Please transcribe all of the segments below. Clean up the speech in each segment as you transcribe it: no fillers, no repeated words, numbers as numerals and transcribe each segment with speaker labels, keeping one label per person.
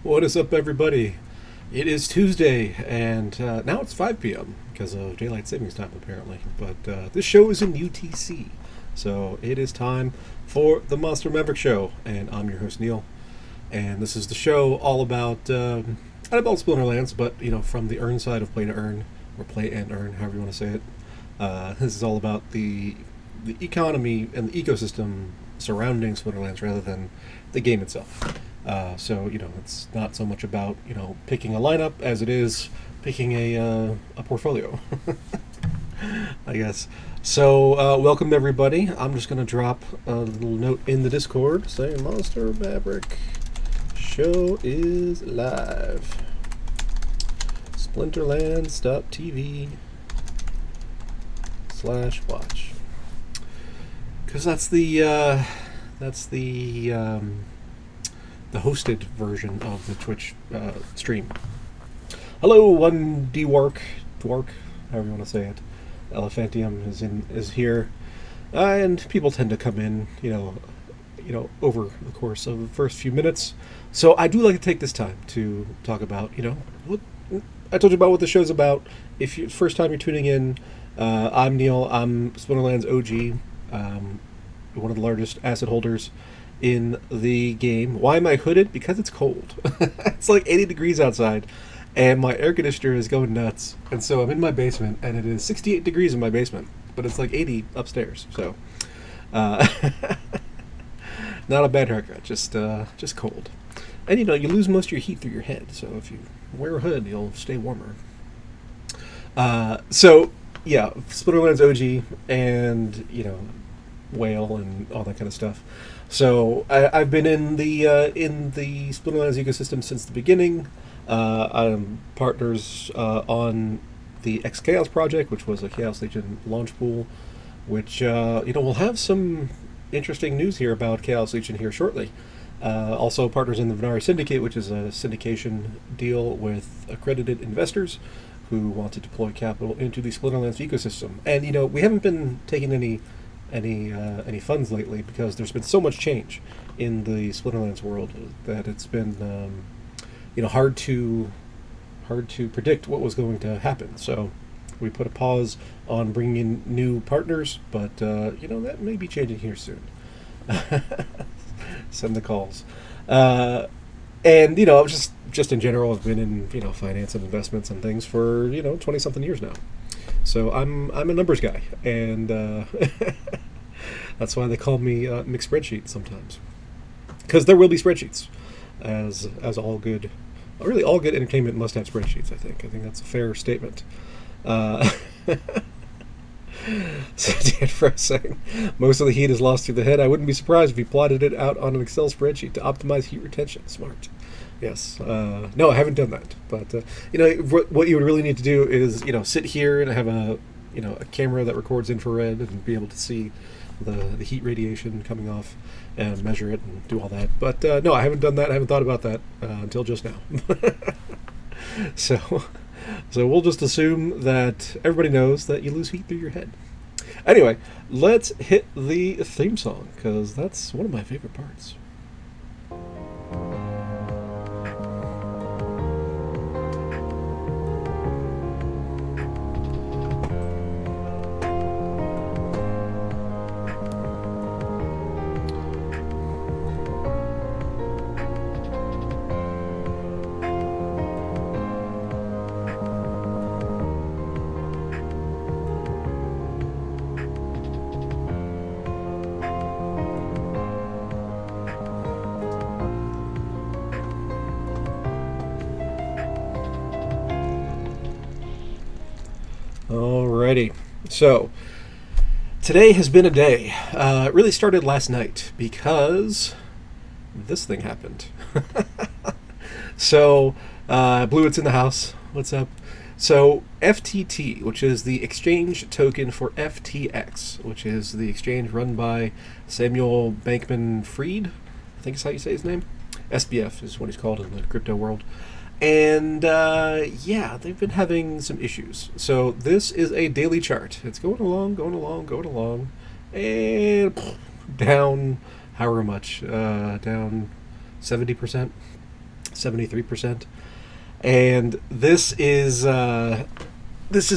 Speaker 1: What is up, everybody? It is Tuesday, and now it's 5 p.m. because of daylight savings time, apparently. But this show is in UTC, so it is time for the Monster Maverick Show, and I'm your host Neil. And this is the show all about not about Splinterlands, but from the earn side of play to earn, or play and earn, however you want to say it. This is all about the economy and the ecosystem surrounding Splinterlands rather than the game itself. So it's not so much about picking a lineup as it is picking a portfolio, I guess. So welcome everybody. I'm just gonna drop a little note in the Discord saying Monster Maverick show is live. Splinterlands.tv/watch, because that's the hosted version of the Twitch stream. Hello, one Dwark, however you want to say it. Elephantium is here, and people tend to come in, over the course of the first few minutes. So I do like to take this time to talk about, what I told you about what the show's about. If you first time you're tuning in, I'm Neil. I'm Splinterlands OG, one of the largest asset holders in the game. Why am I hooded? Because it's cold. It's like 80 degrees outside, and my air conditioner is going nuts. And so I'm in my basement, and it is 68 degrees in my basement, but it's like 80 upstairs. So, not a bad haircut, just cold. And you lose most of your heat through your head. So if you wear a hood, you'll stay warmer. So yeah, Splinterlands OG, and whale and all that kind of stuff. So I've been in the Splinterlands ecosystem since the beginning. I'm partners on the X Chaos project, which was a Chaos Legion launch pool, which we'll have some interesting news here about Chaos Legion here shortly. Also partners in the Venari Syndicate, which is a syndication deal with accredited investors who want to deploy capital into the Splinterlands ecosystem. And we haven't been taking any funds lately because there's been so much change in the Splinterlands world that it's been hard to predict what was going to happen. So we put a pause on bringing in new partners, but that may be changing here soon. Send the calls. And just in general, I've been in finance and investments and things for 20 something years now. So I'm a numbers guy, and that's why they call me mixed spreadsheet sometimes, because there will be spreadsheets, as all good entertainment must have spreadsheets. I think that's a fair statement. So Dan Fresh saying, most of the heat is lost through the head. I wouldn't be surprised if he plotted it out on an Excel spreadsheet to optimize heat retention. Smart. Yes. No, I haven't done that. But what you would really need to do is sit here and have a camera that records infrared and be able to see the heat radiation coming off and measure it and do all that. But no, I haven't done that. I haven't thought about that until just now. So we'll just assume that everybody knows that you lose heat through your head. Anyway, let's hit the theme song, because that's one of my favorite parts. Alrighty, so today has been a day. It really started last night because this thing happened. So, Blue, it's in the house. What's up? So, FTT, which is the exchange token for FTX, which is the exchange run by Samuel Bankman-Fried, I think is how you say his name. SBF is what he's called in the crypto world. And they've been having some issues. So this is a daily chart. It's going along, and down however much, down 70%. 73%. And this has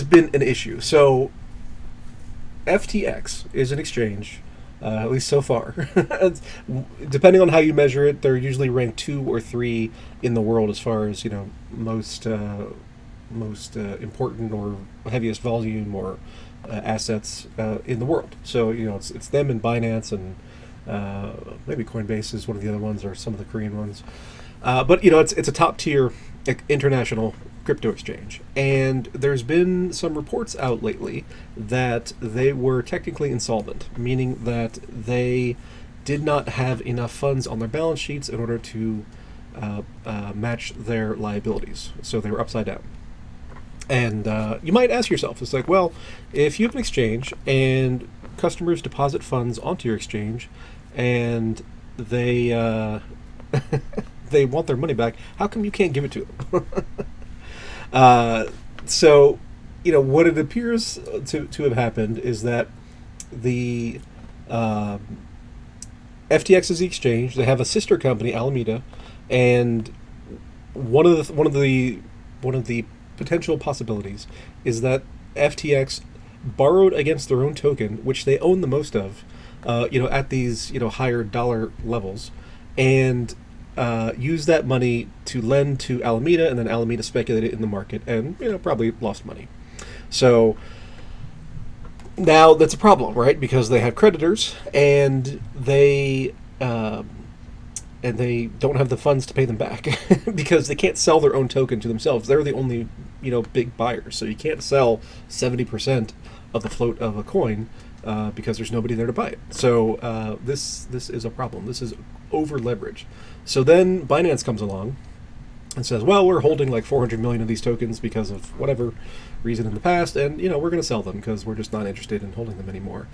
Speaker 1: been an issue. So FTX is an exchange, at least so far. Depending on how you measure it, they're usually ranked 2 or 3 in the world as far as most important or heaviest volume or assets in the world. So it's them and Binance and maybe Coinbase is one of the other ones, or some of the Korean ones. But it's a top tier international crypto exchange, and there's been some reports out lately that they were technically insolvent, meaning that they did not have enough funds on their balance sheets in order to match their liabilities. So they were upside down. And you might ask yourself, it's like, well, if you have an exchange and customers deposit funds onto your exchange and they they want their money back, how come you can't give it to them? So, what it appears to have happened is that the FTX is the exchange. They have a sister company, Alameda, and one of the potential possibilities is that FTX borrowed against their own token, which they own the most of, at these higher dollar levels, and use that money to lend to Alameda, and then Alameda speculated in the market and probably lost money. So now that's a problem, right? Because they have creditors and they don't have the funds to pay them back because they can't sell their own token to themselves. They're the only big buyers, so you can't sell 70% of the float of a coin because there's nobody there to buy it. So this is a problem. This is over leverage. So then Binance comes along and says, well, we're holding like 400 million of these tokens because of whatever reason in the past, and we're going to sell them because we're just not interested in holding them anymore.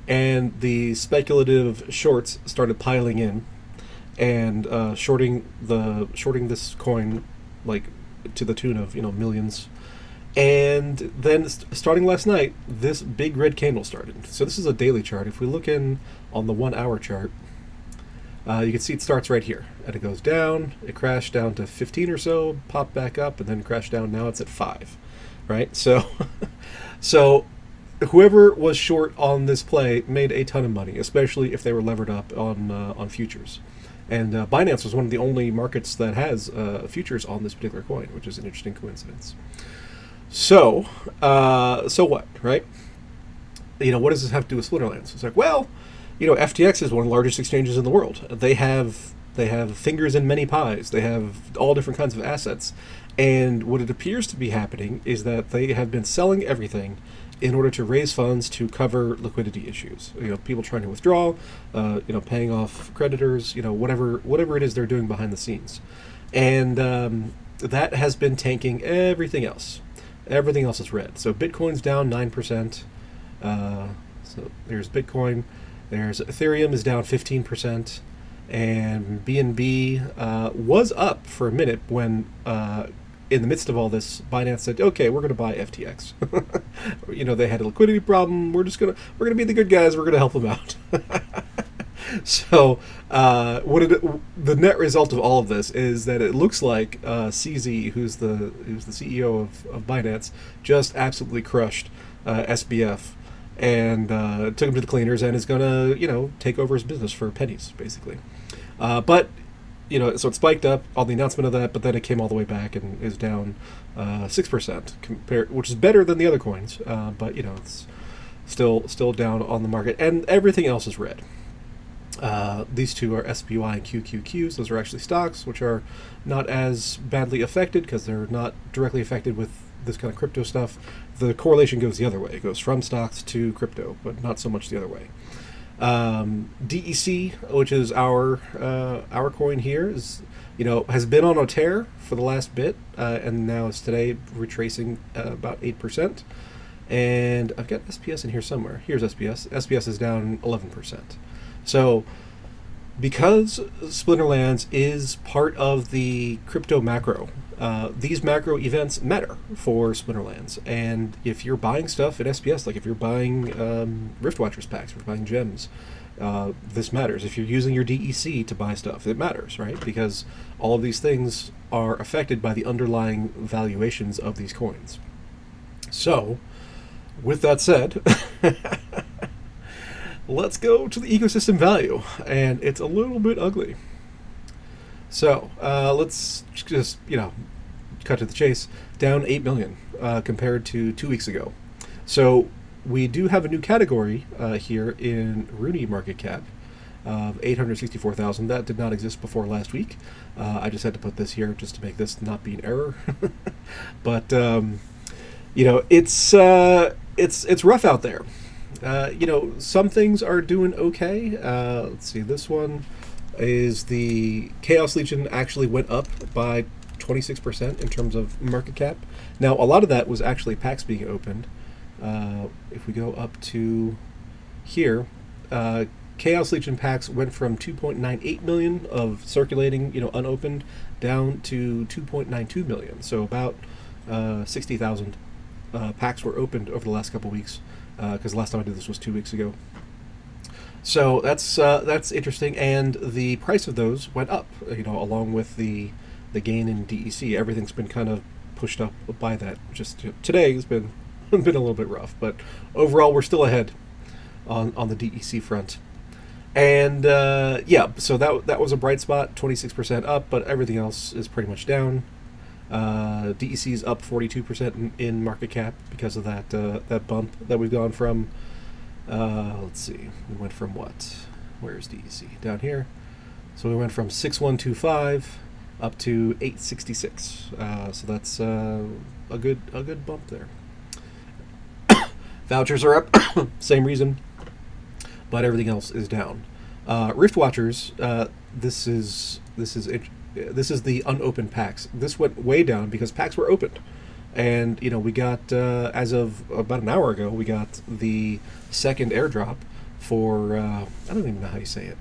Speaker 1: And the speculative shorts started piling in and shorting this coin like to the tune of millions. And then starting last night, this big red candle started. So this is a daily chart. If we look in on the 1 hour chart, you can see it starts right here, and it goes down. It crashed down to 15 or so, popped back up, and then crashed down. Now it's at 5, right? So, so whoever was short on this play made a ton of money, especially if they were levered up on futures. And Binance was one of the only markets that has futures on this particular coin, which is an interesting coincidence. So, so what, right? What does this have to do with Splinterlands? It's like, well, FTX is one of the largest exchanges in the world. They have fingers in many pies. They have all different kinds of assets. And what it appears to be happening is that they have been selling everything in order to raise funds to cover liquidity issues. People trying to withdraw, paying off creditors, whatever it is they're doing behind the scenes. And that has been tanking everything else. Everything else is red. So Bitcoin's down 9%. So there's Bitcoin. There's Ethereum is down 15%, and BNB was up for a minute when, in the midst of all this, Binance said, "Okay, we're going to buy FTX." They had a liquidity problem. We're gonna be the good guys. We're going to help them out. So, the net result of all of this is that it looks like CZ, who's the CEO of Binance, just absolutely crushed SBF. And took him to the cleaners and is going to, take over his business for pennies, basically. But, so it spiked up on the announcement of that, but then it came all the way back and is down 6%, which is better than the other coins. But, it's still down on the market. And everything else is red. These two are SPY and QQQs. Those are actually stocks, which are not as badly affected because they're not directly affected with this kind of crypto stuff. The correlation goes the other way. It goes from stocks to crypto, but not so much the other way. DEC, which is our coin here, is has been on a tear for the last bit, and now is today retracing about 8%. And I've got SPS in here somewhere. Here's SPS. SPS is down 11%. So, because Splinterlands is part of the crypto macro, these macro events matter for Splinterlands. And if you're buying stuff in SPS, like if you're buying Riftwatchers packs, if you're buying gems, this matters. If you're using your DEC to buy stuff, it matters, right? Because all of these things are affected by the underlying valuations of these coins. So, with that said, let's go to the ecosystem value, and it's a little bit ugly. So, let's just, cut to the chase. Down 8 million compared to 2 weeks ago. So, we do have a new category here in Runi market cap of 864,000. That did not exist before last week. I just had to put this here just to make this not be an error. But it's rough out there. Some things are doing okay. Let's see. This one is the Chaos Legion actually went up by 26% in terms of market cap. Now, a lot of that was actually packs being opened. If we go up to here, Chaos Legion packs went from 2.98 million of circulating, unopened, down to 2.92 million. So about 60,000 packs were opened over the last couple weeks, because the last time I did this was 2 weeks ago. So that's interesting, and the price of those went up, along with the gain in DEC. Everything's been kind of pushed up by that. Just today has been a little bit rough, but overall we're still ahead on the DEC front. And so that was a bright spot, 26% up, but everything else is pretty much down. DEC is up 42% in market cap because of that bump that we've gone from. Let's see, we went from what? Where's DEC? Down here. So we went from 6125 up to 866. So that's a good bump there. Vouchers are up, same reason, but everything else is down. Rift Watchers, this is the unopened packs. This went way down because packs were opened, and we got as of about an hour ago, we got the second airdrop for I don't even know how you say it.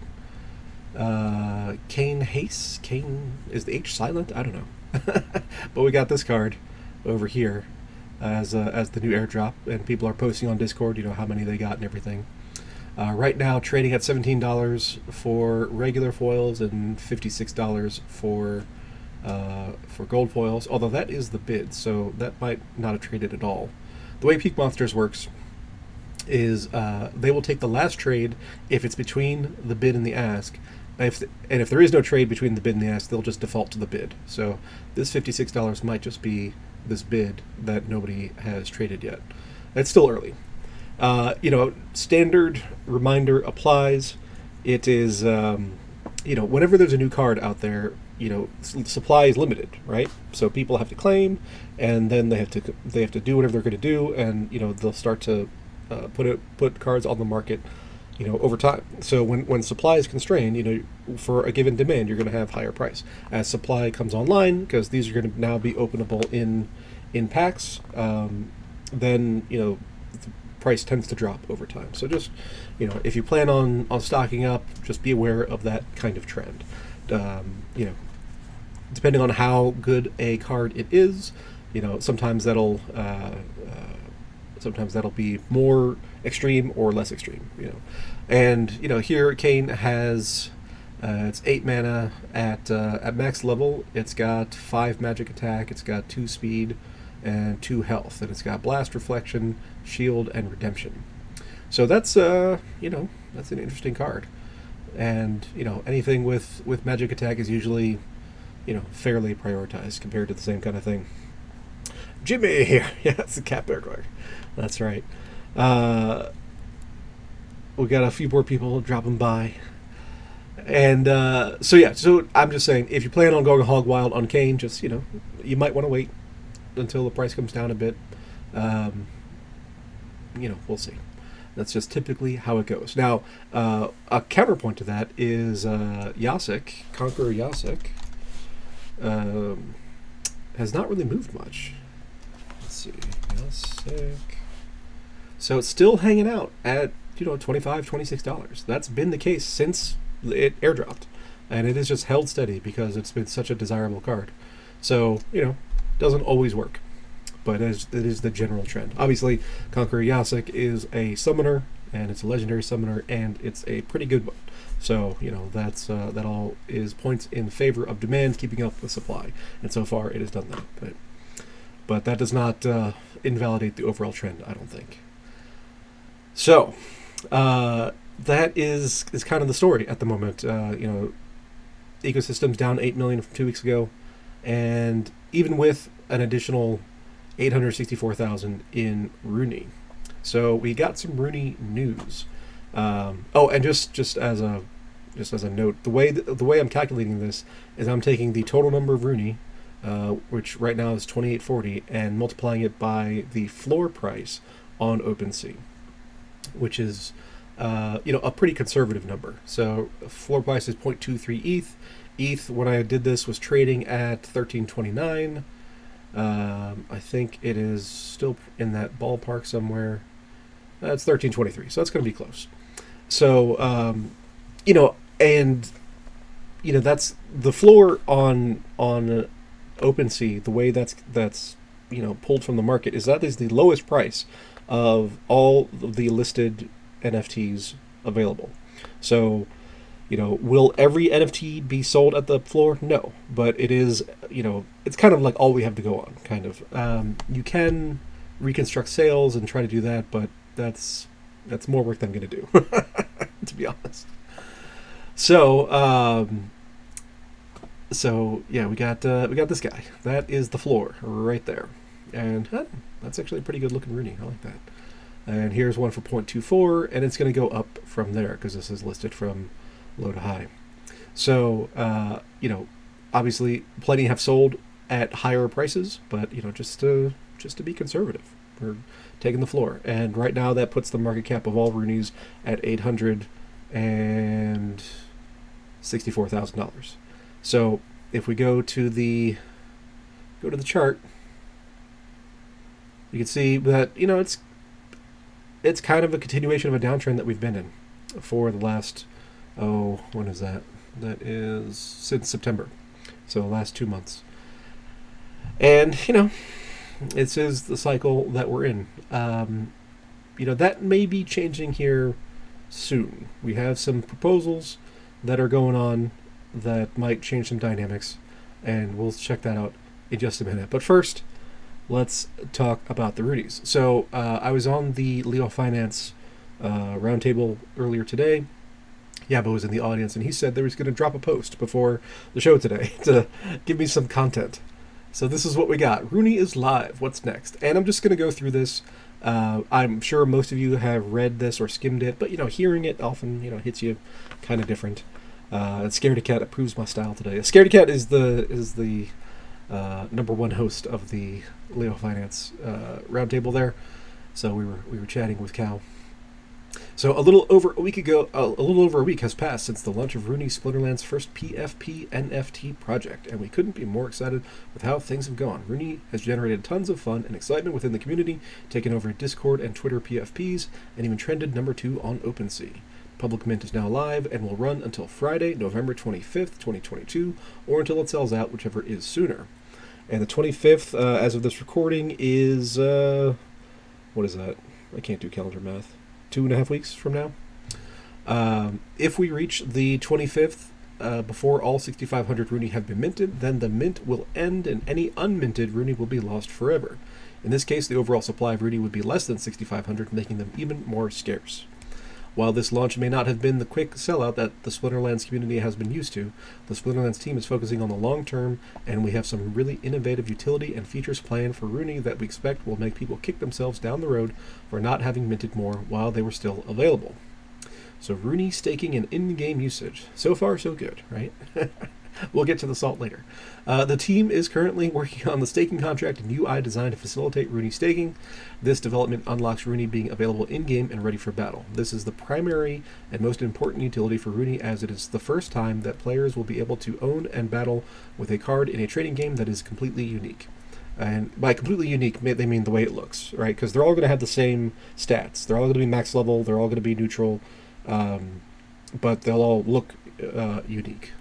Speaker 1: Kane Hace. Kane, is the H silent? I don't know, but we got this card over here as the new airdrop, and people are posting on Discord, how many they got and everything. Right now, trading at $17 for regular foils and $56 for gold foils. Although that is the bid, so that might not have traded at all. The way Peak Monsters works is they will take the last trade if it's between the bid and the ask. And if there is no trade between the bid and the ask, they'll just default to the bid. So this $56 might just be this bid that nobody has traded yet. It's still early. Standard reminder applies. It is, whenever there's a new card out there, supply is limited, right? So people have to claim, and then they have to do whatever they're going to do, and they'll start to put cards on the market, over time. So when supply is constrained, for a given demand, you're going to have higher price. As supply comes online, because these are going to now be openable in packs, then the price tends to drop over time. So just if you plan on stocking up, just be aware of that kind of trend. Depending on how good a card it is, sometimes that'll be more extreme or less extreme. And here Kane has it's 8 mana at max level. It's got 5 magic attack. It's got 2 speed and 2 health, and it's got blast, reflection, shield, and redemption. So that's that's an interesting card. And anything with magic attack is usually fairly prioritized compared to the same kind of thing. Jimmy here. Yeah, it's the cat burglar. That's right. We got a few more people dropping by. And so I'm just saying, if you plan on going hog wild on Kane, just you might want to wait until the price comes down a bit. We'll see. That's just typically how it goes. Now, a counterpoint to that is Yasek, Conqueror Yasek, has not really moved much. Let's see, Yasek. So it's still hanging out at $25, $26. That's been the case since it airdropped, and it has just held steady because it's been such a desirable card. So doesn't always work, but it is the general trend. Obviously, Conqueror Yasek is a summoner and it's a legendary summoner, and it's a pretty good one. So, that's that all is points in favor of demand keeping up with supply, and so far it has done that. But that does not invalidate the overall trend, I don't think. So, that is kind of the story at the moment. Ecosystems down 8 million from 2 weeks ago, and even with an additional 864,000 in Runi. So we got some Runi news. And just as a note, the way I'm calculating this is I'm taking the total number of Runi, which right now is 2840, and multiplying it by the floor price on OpenSea, which is a pretty conservative number. So floor price is 0.23 ETH. ETH, when I did this, was trading at 1329. I think it is still in that ballpark somewhere. It's 1323, so that's going to be close. So, that's the floor on OpenSea. The way that's pulled from the market is that is the lowest price of all of the listed NFTs available. So, will every NFT be sold at the floor? No, but it is, it's kind of like all we have to go on, kind of. You can reconstruct sales and try to do that, but that's more work than I'm going to do, to be honest. So, we got this guy. That is the floor right there, and that's actually a pretty good looking Runi. I like that. And here's one for 0.24, and it's going to go up from there because this is listed from low to high. So, obviously, plenty have sold at higher prices, but just to be conservative, we're taking the floor. And right now, that puts the market cap of all Runis at $864,000. So, if we go to the chart, you can see that it's kind of a continuation of a downtrend that we've been in for the last, when is that? That is since September. So the last 2 months. And, this is the cycle that we're in. That may be changing here soon. We have some proposals that are going on that might change some dynamics, and we'll check that out in just a minute. But first, let's talk about the Runis. So I was on the Leo Finance roundtable earlier today. Yabo was in the audience, and he said there was going to drop a post before the show today to give me some content. So this is what we got. Runi is live. What's next? And I'm just going to go through this. I'm sure most of you have read this or skimmed it, but hearing it often hits you kind of different. Scaredy Cat approves my style today. Scaredy Cat is the number one host of the Leo Finance roundtable there. So we were chatting with Cal. So a little over a week has passed since the launch of Runi, Splinterlands' first PFP NFT project, and we couldn't be more excited with how things have gone. Runi has generated tons of fun and excitement within the community, taken over Discord and Twitter PFPs, and even trended number 2 on OpenSea. Public mint is now live and will run until Friday, November 25th, 2022, or until it sells out, whichever is sooner. And the 25th, as of this recording, is, what is that? I can't do calendar math. 2.5 weeks from now. If we reach the 25th before all 6,500 Runi have been minted, then the mint will end and any unminted Runi will be lost forever. In this case, the overall supply of Runi would be less than 6,500, making them even more scarce. While this launch may not have been the quick sellout that the Splinterlands community has been used to, the Splinterlands team is focusing on the long term, and we have some really innovative utility and features planned for Runi that we expect will make people kick themselves down the road for not having minted more while they were still available. So Runi staking and in-game usage. So far, so good, right? We'll get to the salt later. The team is currently working on the staking contract and UI designed to facilitate Runi staking. This development unlocks Runi being available in-game and ready for battle. This is the primary and most important utility for Runi, as it is the first time that players will be able to own and battle with a card in a trading game that is completely unique. And by completely unique, they mean the way it looks, right? Because they're all going to have the same stats. They're all going to be max level. They're all going to be neutral. But they'll all look unique.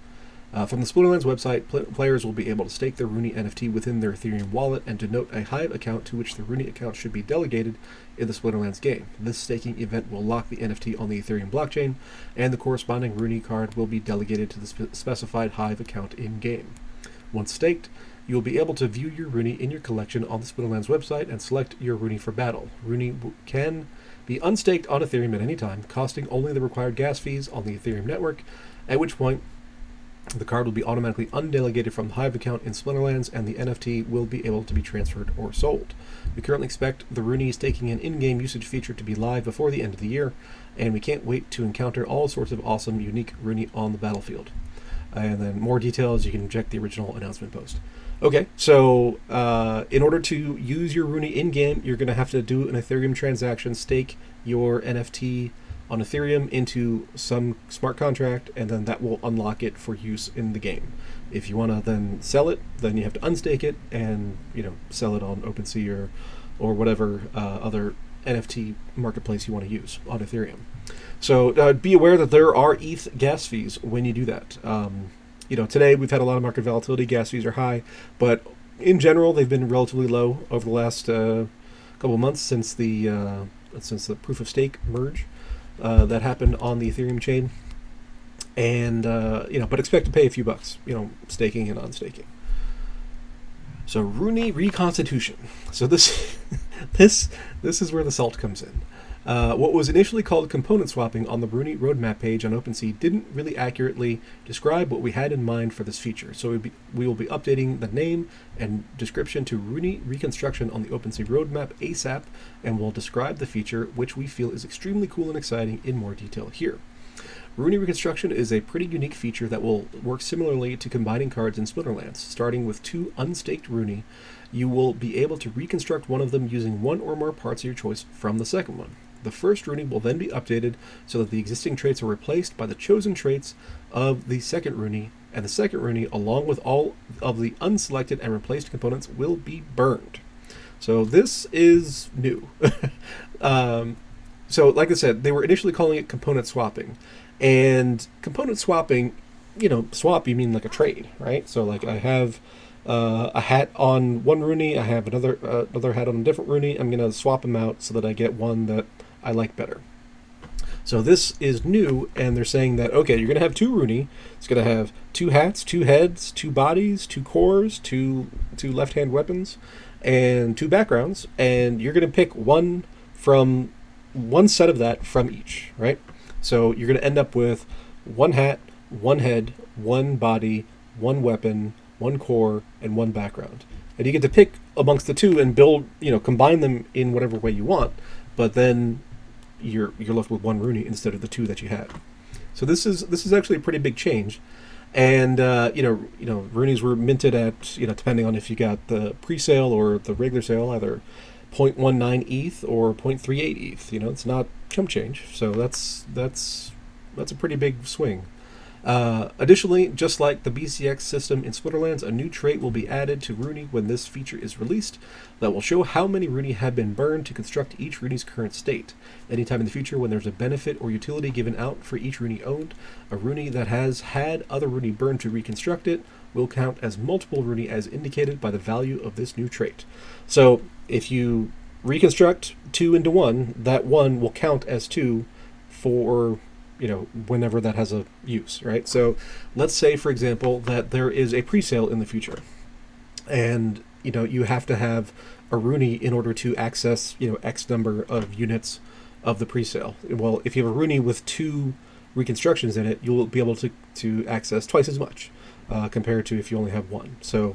Speaker 1: From the Splinterlands website, players will be able to stake their Runi NFT within their Ethereum wallet and denote a Hive account to which the Runi account should be delegated in the Splinterlands game. This staking event will lock the NFT on the Ethereum blockchain, and the corresponding Runi card will be delegated to the specified Hive account in-game. Once staked, you will be able to view your Runi in your collection on the Splinterlands website and select your Runi for battle. Runi can be unstaked on Ethereum at any time, costing only the required gas fees on the Ethereum network, at which point the card will be automatically undelegated from the Hive account in Splinterlands, and the NFT will be able to be transferred or sold. We currently expect the Runi staking and in-game usage feature to be live before the end of the year, and we can't wait to encounter all sorts of awesome, unique Runi on the battlefield. And then more details, you can check the original announcement post. Okay, so in order to use your Runi in-game, you're going to have to do an Ethereum transaction, stake your NFT on Ethereum into some smart contract, and then that will unlock it for use in the game. If you want to then sell it, then you have to unstake it and sell it on OpenSea or whatever other NFT marketplace you want to use on Ethereum. So be aware that there are ETH gas fees when you do that. Today we've had a lot of market volatility. Gas fees are high, but in general they've been relatively low over the last couple of months since the proof of stake merge that happened on the Ethereum chain. And but expect to pay a few bucks, staking and unstaking. So Runi reconstitution. So this this is where the salt comes in. What was initially called component swapping on the Runi roadmap page on OpenSea didn't really accurately describe what we had in mind for this feature, so we will be updating the name and description to Runi reconstruction on the OpenSea roadmap ASAP, and we'll describe the feature, which we feel is extremely cool and exciting, in more detail here. Runi reconstruction is a pretty unique feature that will work similarly to combining cards in Splinterlands. Starting with 2 unstaked Runi, you will be able to reconstruct one of them using one or more parts of your choice from the second one. The first Runi will then be updated so that the existing traits are replaced by the chosen traits of the second Runi, and the second Runi, along with all of the unselected and replaced components, will be burned. So this is new. So like I said, they were initially calling it component swapping. And component swapping, swap, you mean like a trade, right? So like I have a hat on one Runi, I have another hat on a different Runi. I'm going to swap them out so that I get one that I like better. So this is new, and they're saying that, okay, you're going to have 2 Runi. It's going to have 2 hats, 2 heads, 2 bodies, 2 cores, 2 left-hand weapons, and 2 backgrounds, and you're going to pick one set of that from each, right? So you're going to end up with 1 hat, 1 head, 1 body, 1 weapon, 1 core, and 1 background. And you get to pick amongst the 2 and build, combine them in whatever way you want, but then you're left with 1 Runi instead of the 2 that you had. So this is actually a pretty big change. And Runis were minted at, depending on if you got the pre-sale or the regular sale, either 0.19 ETH or 0.38 ETH. It's not chump change. So that's a pretty big swing. Additionally, just like the BCX system in Splinterlands, a new trait will be added to Runi when this feature is released that will show how many Runi have been burned to construct each Runi's current state. Anytime in the future when there's a benefit or utility given out for each Runi owned, a Runi that has had other Runi burned to reconstruct it will count as multiple Runi as indicated by the value of this new trait. So if you reconstruct 2 into 1, that 1 will count as 2 for whenever that has a use, right? So let's say, for example, that there is a pre-sale in the future, and you have to have a Runi in order to access X number of units of the pre-sale. Well, if you have a Runi with 2 reconstructions in it, you'll be able to access twice as much compared to if you only have 1. So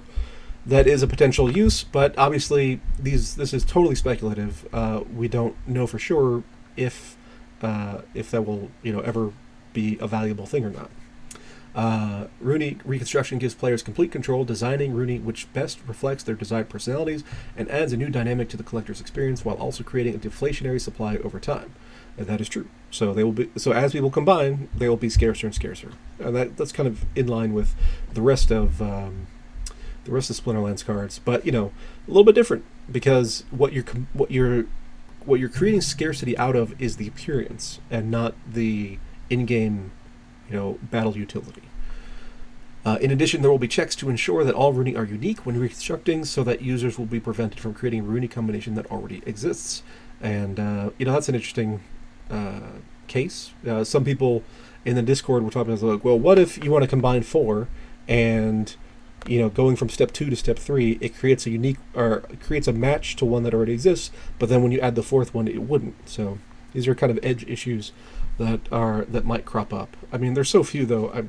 Speaker 1: that is a potential use, but obviously this is totally speculative. We don't know for sure if that will ever be a valuable thing or not. Runi reconstruction gives players complete control, designing Runi which best reflects their desired personalities and adds a new dynamic to the collector's experience while also creating a deflationary supply over time. And that is true. So as people combine, they will be scarcer and scarcer. And that's kind of in line with the rest of Splinterlands cards, but a little bit different, because what you're creating scarcity out of is the appearance and not the in-game battle utility. In addition, there will be checks to ensure that all Runi are unique when reconstructing, so that users will be prevented from creating a Runi combination that already exists. And that's an interesting case. Some people in the Discord were talking about, like, well, what if you want to combine 4, and going from step 2 to step 3, it creates a unique, or creates a match to one that already exists, but then when you add the 4th one, it wouldn't. So these are kind of edge issues that might crop up. I mean, there's so few, though. I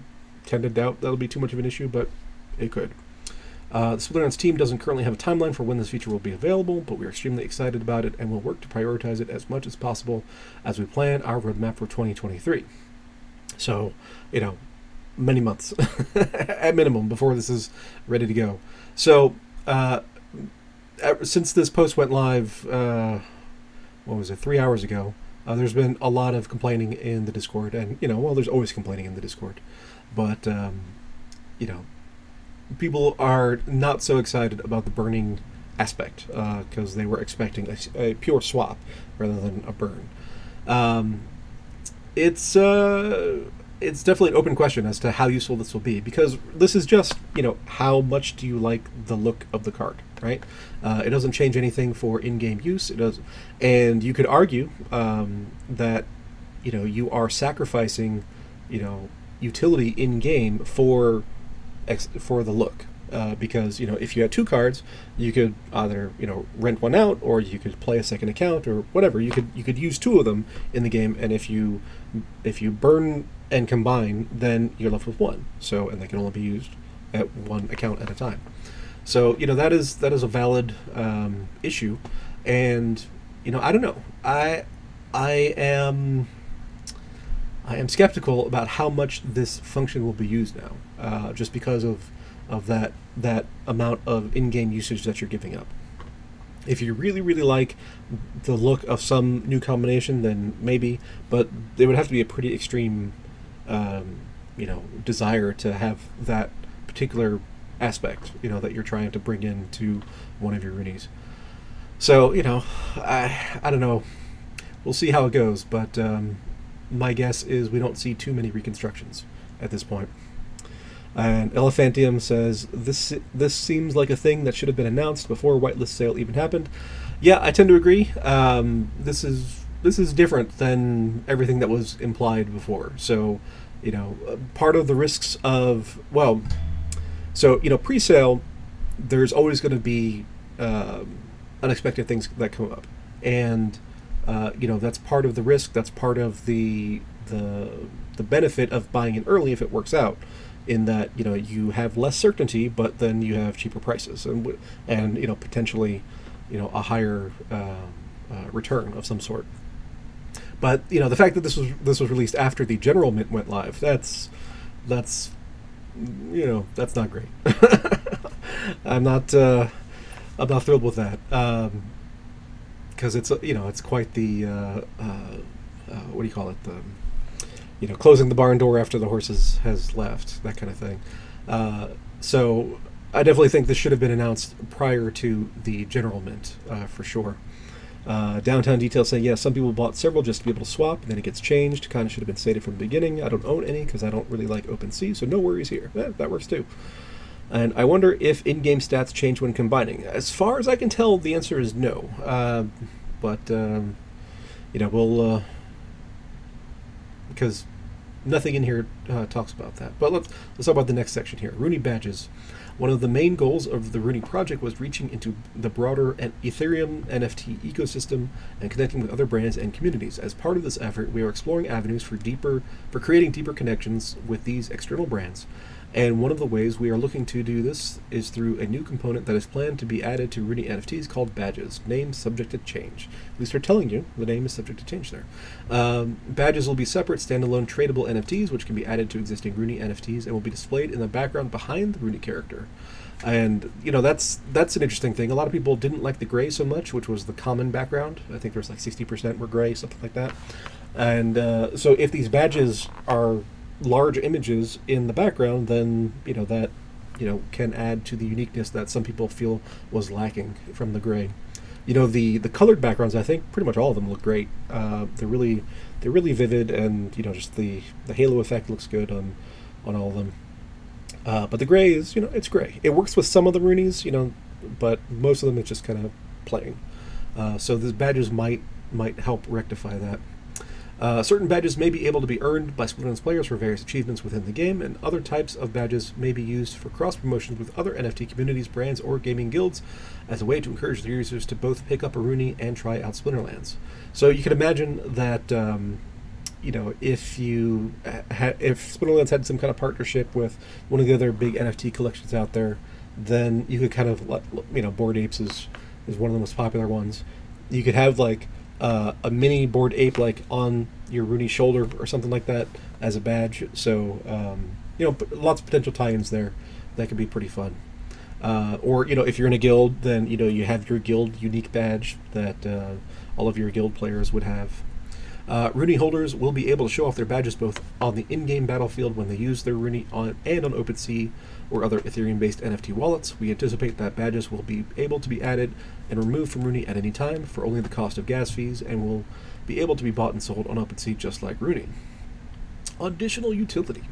Speaker 1: tend to doubt that'll be too much of an issue, but it could. The Splinterlands team doesn't currently have a timeline for when this feature will be available, but we're extremely excited about it and will work to prioritize it as much as possible as we plan our roadmap for 2023. So, many months at minimum before this is ready to go. So, since this post went live, 3 hours ago, there's been a lot of complaining in the Discord, and there's always complaining in the Discord, but people are not so excited about the burning aspect because they were expecting a pure swap rather than a burn. It's definitely an open question as to how useful this will be, because this is just, how much do you like the look of the card, right? It doesn't change anything for in-game use. It does, and you could argue that, you are sacrificing, utility in-game for the look. Because if you had 2 cards, you could either rent one out, or you could play a second account, or whatever. You could use 2 of them in the game, and if you burn and combine, then you're left with 1. So, and they can only be used at 1 account at a time. So that is a valid issue, and I don't know. I am skeptical about how much this function will be used now, just because of that amount of in-game usage that you're giving up. If you really, really like the look of some new combination, then maybe, but there would have to be a pretty extreme, desire to have that particular aspect, that you're trying to bring into one of your Runis. So, I don't know. We'll see how it goes, but my guess is we don't see too many reconstructions at this point. And Elephantium says, this seems like a thing that should have been announced before whitelist sale even happened. Yeah, I tend to agree. This is different than everything that was implied before. So, part of the risks of, pre-sale, there's always going to be unexpected things that come up. And, that's part of the risk. That's part of the benefit of buying it early if it works out, in that you have less certainty, but then you have cheaper prices and potentially a higher return of some sort. But the fact that this was released after the general mint went live, that's not great. I'm not thrilled with that, because it's quite the what do you call it, closing the barn door after the horse has left, that kind of thing. So I definitely think this should have been announced prior to the general mint, for sure. Downtown Details saying, some people bought several just to be able to swap, and then it gets changed. Kind of should have been stated from the beginning. I don't own any because I don't really like OpenSea, so no worries here. That works too. And I wonder if in-game stats change when combining. As far as I can tell, the answer is no. We'll... because nothing in here talks about that. But let's talk about the next section here. Runi badges. One of the main goals of the Runi project was reaching into the broader Ethereum NFT ecosystem and connecting with other brands and communities. As part of this effort, we are exploring avenues for creating deeper connections with these external brands. And one of the ways we are looking to do this is through a new component that is planned to be added to Runi NFTs called badges, name subject to change. At least they're telling you the name is subject to change there. Badges will be separate, standalone, tradable NFTs, which can be added to existing Runi NFTs and will be displayed in the background behind the Runi character. And, that's an interesting thing. A lot of people didn't like the gray so much, which was the common background. I think there's like 60% were gray, something like that. And so if these badges are large images in the background, then that can add to the uniqueness that some people feel was lacking from the gray. The colored backgrounds, I think pretty much all of them look great. They're really vivid, and just the halo effect looks good on all of them. But the gray is, it's gray. It works with some of the Runis, but most of them it's just kind of plain. So the badges might help rectify that. Certain badges may be able to be earned by Splinterlands players for various achievements within the game, and other types of badges may be used for cross-promotions with other NFT communities, brands, or gaming guilds as a way to encourage their users to both pick up a Runi and try out Splinterlands. So you can imagine that, if Splinterlands had some kind of partnership with one of the other big NFT collections out there, then you could kind of, Bored Apes is one of the most popular ones. You could have a mini Bored Ape on your Runi shoulder or something like that as a badge. So lots of potential tie-ins there that could be pretty fun. Or if you're in a guild, then you have your guild unique badge that all of your guild players would have. Runi holders will be able to show off their badges both on the in-game battlefield when they use their Runi on OpenSea or other Ethereum-based NFT wallets. We anticipate that badges will be able to be added and removed from Runi at any time for only the cost of gas fees, and will be able to be bought and sold on OpenSea just like Runi. Additional utility.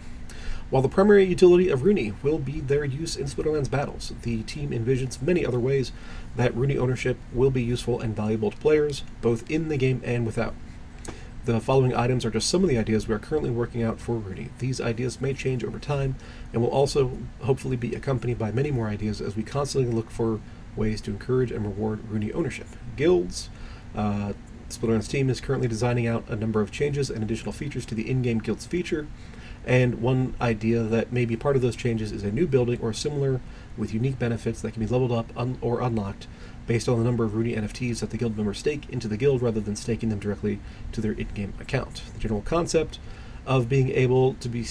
Speaker 1: While the primary utility of Runi will be their use in Splinterlands battles, the team envisions many other ways that Runi ownership will be useful and valuable to players, both in the game and without. The following items are just some of the ideas we are currently working out for Runi. These ideas may change over time, and will also hopefully be accompanied by many more ideas as we constantly look for ways to encourage and reward Runi ownership. Guilds. Splinterlands team is currently designing out a number of changes and additional features to the in-game guilds feature, and one idea that may be part of those changes is a new building or similar with unique benefits that can be leveled up or unlocked based on the number of Runi NFTs that the guild members stake into the guild rather than staking them directly to their in-game account. The general concept of being able to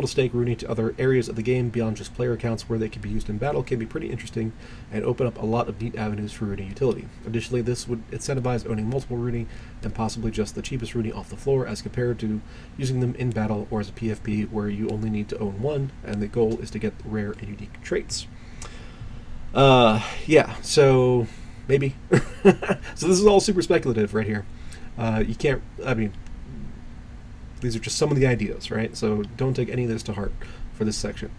Speaker 1: stake Runi to other areas of the game beyond just player accounts where they can be used in battle can be pretty interesting and open up a lot of neat avenues for Runi utility. Additionally, this would incentivize owning multiple Runi and possibly just the cheapest Runi off the floor as compared to using them in battle or as a PFP where you only need to own one and the goal is to get rare and unique traits. So maybe. So this is all super speculative right here. These are just some of the ideas, right? So don't take any of this to heart for this section.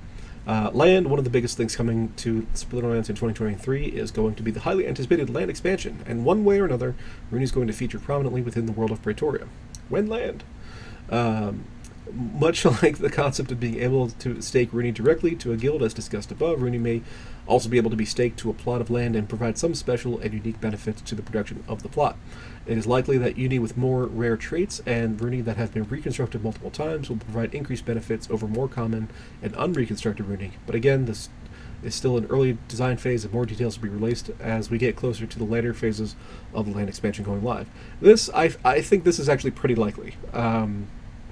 Speaker 1: Land, one of the biggest things coming to Splinterlands in 2023 is going to be the highly anticipated land expansion, and one way or another, Runi is going to feature prominently within the world of Praetoria. When land? Much like the concept of being able to stake Runi directly to a guild as discussed above, Runi may also be able to be staked to a plot of land and provide some special and unique benefits to the production of the plot. It is likely that Runi with more rare traits and Runi that have been reconstructed multiple times will provide increased benefits over more common and unreconstructed Runi. But again, this is still an early design phase and more details will be released as we get closer to the later phases of the land expansion going live. I think this is actually pretty likely.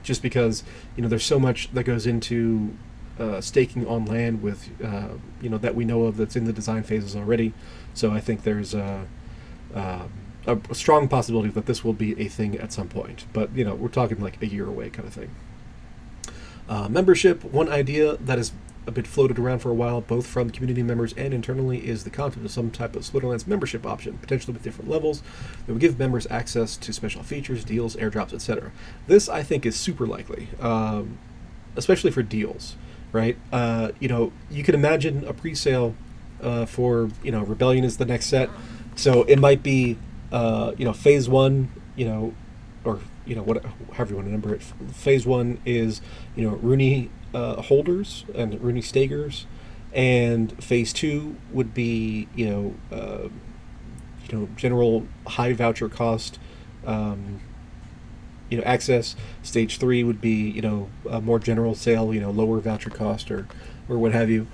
Speaker 1: Just because there's so much that goes into staking on land with that we know of that's in the design phases already. So I think there's a strong possibility that this will be a thing at some point. But we're talking like a year away kind of thing. Membership. One idea that has a bit floated around for a while, both from community members and internally, is the concept of some type of Splinterlands membership option, potentially with different levels, that would give members access to special features, deals, airdrops, etc. This, I think, is super likely, especially for deals, right? You can imagine a pre-sale for, Rebellion is the next set, so it might be, Phase 1, or however you want to number it. Phase 1 is, Runi holders and Runi stakers, and Phase 2 would be general high voucher cost access. Stage 3 would be a more general sale, lower voucher cost or what have you.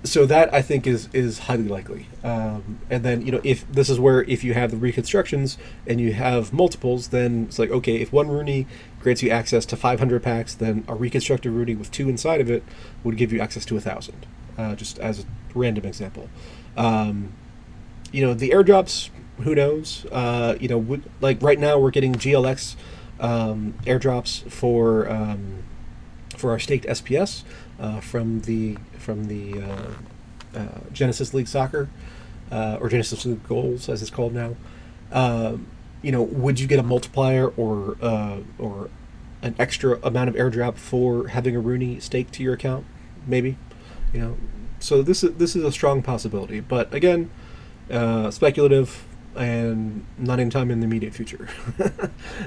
Speaker 1: So that I think is highly likely. And then if this is where if you have the reconstructions and you have multiples, then it's like, okay, if one Runi grants you access to 500 packs, then a reconstructed Runi with 2 inside of it would give you access to 1,000. Just as a random example. The airdrops, who knows? Like right now we're getting GLX airdrops for our staked SPS from the Genesis League Soccer or Genesis League Goals as it's called now. Would you get a multiplier or an extra amount of airdrop for having a Runi staked to your account, maybe. You know, so this is a strong possibility, but again, speculative and not in time in the immediate future.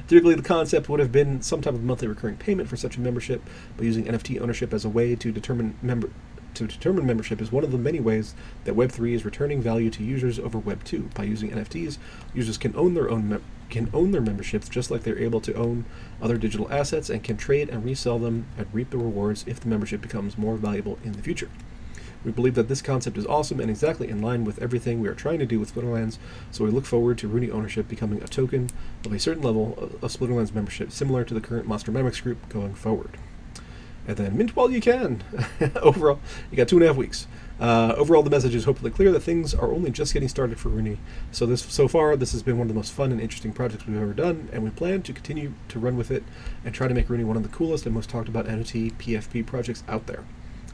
Speaker 1: Typically, the concept would have been some type of monthly recurring payment for such a membership, but using NFT ownership as a way to determine membership is one of the many ways that Web3 is returning value to users over Web2. By using NFTs, users can own their memberships just like they're able to own other digital assets, and can trade and resell them and reap the rewards if the membership becomes more valuable in the future. We believe that this concept is awesome and exactly in line with everything we are trying to do with Splinterlands, so we look forward to Runi ownership becoming a token of a certain level of Splinterlands membership, similar to the current Monster Maverick group going forward. And then mint while you can. Overall, you got 2.5 weeks. Overall, the message is hopefully clear that things are only just getting started for Runi. So far, this has been one of the most fun and interesting projects we've ever done, and we plan to continue to run with it and try to make Runi one of the coolest and most talked about NFT PFP projects out there.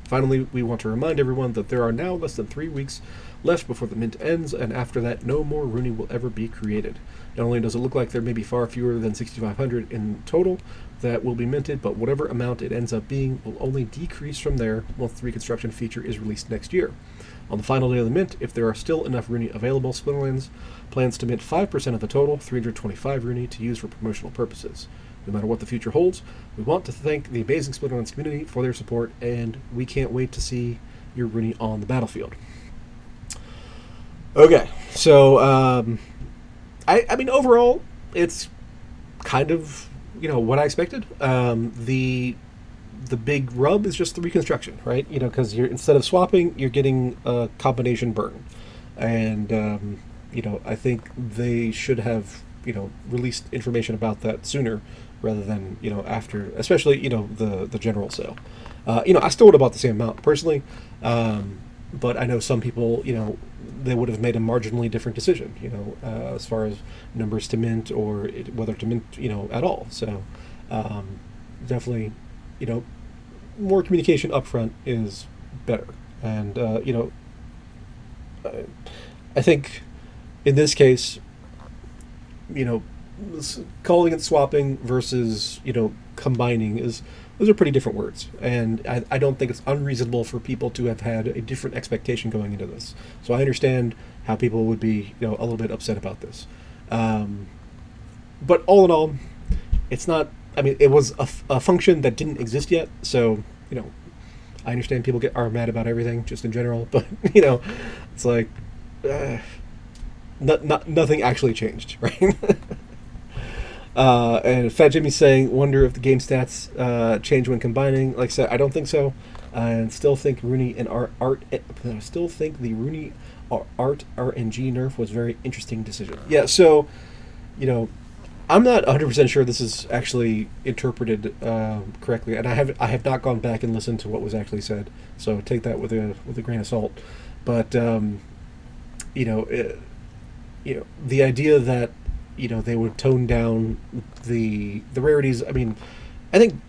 Speaker 1: Finally, we want to remind everyone that there are now less than 3 weeks left before the mint ends, and after that, no more Runi will ever be created. Not only does it look like there may be far fewer than 6,500 in total that will be minted, but whatever amount it ends up being will only decrease from there once the reconstruction feature is released next year. On the final day of the mint, if there are still enough Runi available, Splinterlands plans to mint 5% of the total, 325 Runi, to use for promotional purposes. No matter what the future holds, we want to thank the amazing Splinterlands community for their support, and we can't wait to see your Runi on the battlefield. Okay, so I mean, overall, it's kind of, you know, what I expected. The big rub is just the reconstruction, right? You know, because you're, instead of swapping, you're getting a combination burn, and you know, I think they should have, you know, released information about that sooner rather than, you know, after, especially, you know, the general sale. You know, I still would have bought the same amount personally, but I know some people, you know, they would have made a marginally different decision, you know, as far as numbers to mint or whether to mint, you know, at all. So definitely, you know, more communication up front is better. And, you know, I think in this case, you know, calling it swapping versus, you know, combining those are pretty different words, and I don't think it's unreasonable for people to have had a different expectation going into this. So I understand how people would be, you know, a little bit upset about this, but all in all, it's not. I mean, it was a function that didn't exist yet, so, you know, I understand people are mad about everything just in general, but, you know, it's like nothing actually changed, right? And Fat Jimmy's saying, wonder if the game stats change when combining. Like I said, I don't think so. And still think Runi and still think the Runi art RNG nerf was a very interesting decision. Yeah, so, you know, I'm not 100% sure this is actually interpreted correctly, and I have not gone back and listened to what was actually said. So take that with a grain of salt. But you know, the idea that, you know, they would tone down the rarities. I mean, I think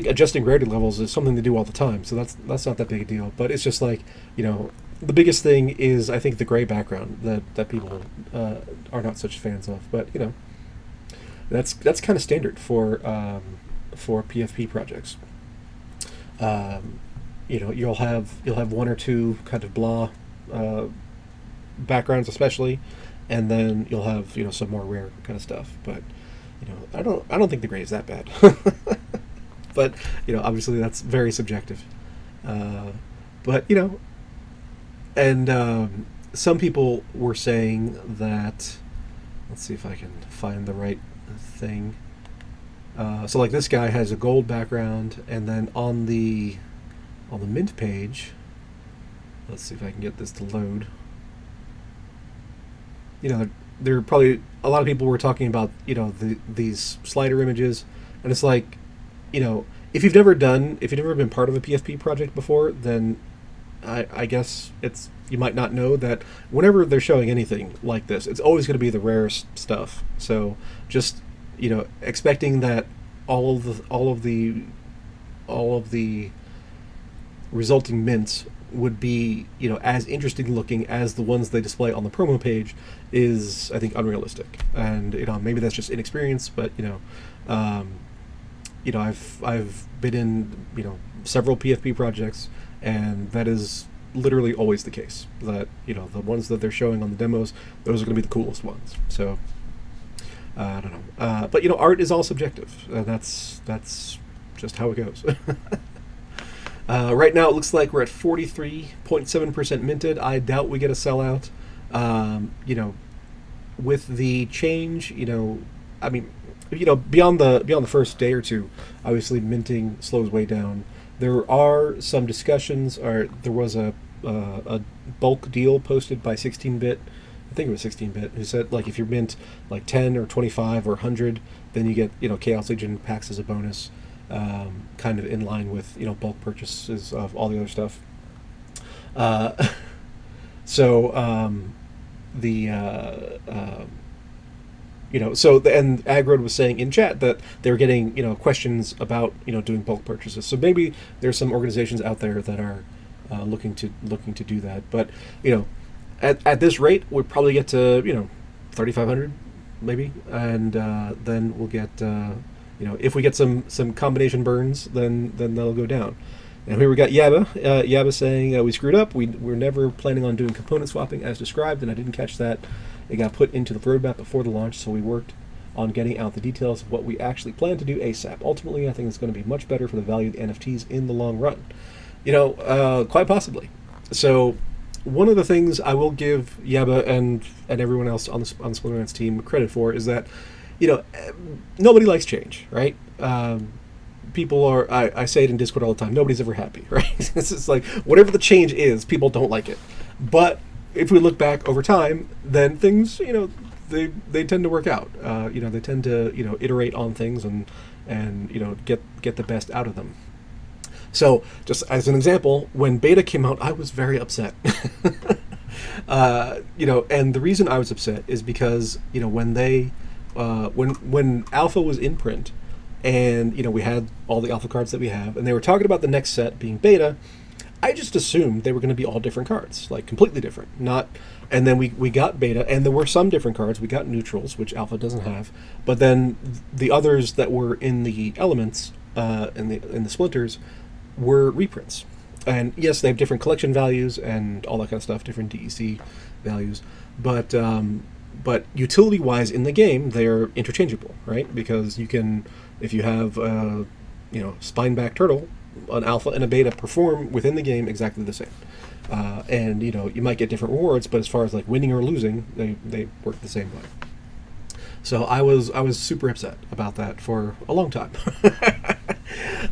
Speaker 1: adjusting rarity levels is something they do all the time, so that's not that big a deal. But it's just like, you know, the biggest thing is, I think, the gray background that people are not such fans of. But, you know, that's kind of standard for PFP projects. You know, you'll have one or two kind of blah backgrounds, especially. And then you'll have, you know, some more rare kind of stuff, but, you know, I don't think the gray is that bad. But, you know, obviously that's very subjective. But, you know, and some people were saying that, let's see if I can find the right thing. So like this guy has a gold background, and then on the mint page, let's see if I can get this to load. You know, there are probably a lot of people were talking about, you know, these slider images, and it's like, you know, if you've never been part of a PFP project before, then I guess you might not know that whenever they're showing anything like this, it's always going to be the rarest stuff. So just, you know, expecting that all of the resulting mints would be, you know, as interesting looking as the ones they display on the promo page is, I think, unrealistic. And, you know, maybe that's just inexperience, but, you know, I've been in several PFP projects, and that is literally always the case. That the ones that they're showing on the demos, those are going to be the coolest ones. So I don't know, but art is all subjective, and that's just how it goes. Right now, it looks like we're at 43.7% minted. I doubt we get a sellout. With the change, I mean, beyond the first day or two, obviously minting slows way down. There are some discussions, or there was a bulk deal posted by 16-bit. I think it was 16-bit, who said like if you mint like 10 or 25 or 100, then you get Chaos Legion packs as a bonus, kind of in line with bulk purchases of all the other stuff. And Agrod was saying in chat that they were getting questions about doing bulk purchases. So maybe there's some organizations out there that are looking to do that. But at this rate, we'll probably get to 3,500 maybe, and then we'll get if we get some combination burns, then they'll go down. And here we got Yabba. Yabba saying we screwed up. We're never planning on doing component swapping as described, and I didn't catch that. It got put into the roadmap before the launch, so we worked on getting out the details of what we actually plan to do ASAP. Ultimately, I think it's going to be much better for the value of the NFTs in the long run. Quite possibly. So one of the things I will give Yabba and everyone else on the Splinterlands team credit for is that, nobody likes change, right? People are, I say it in Discord all the time, nobody's ever happy, right? It's just like, whatever the change is, people don't like it. But if we look back over time, then things, they tend to work out. They tend to, iterate on things and get the best out of them. So, just as an example, when beta came out, I was very upset. And the reason I was upset is because, when they, when alpha was in print, and we had all the alpha cards that we have, and they were talking about the next set being beta, I just assumed they were going to be all different cards, like completely different. And then we got beta, and there were some different cards. We got neutrals, which alpha doesn't have, but then the others that were in the elements, in the splinters, were reprints. And yes, they have different collection values and all that kind of stuff, different DEC values, but utility-wise in the game, they're interchangeable, right? Because you can, if you have spineback turtle, an alpha and a beta perform within the game exactly the same. And you might get different rewards, but as far as like winning or losing, they work the same way. So I was super upset about that for a long time,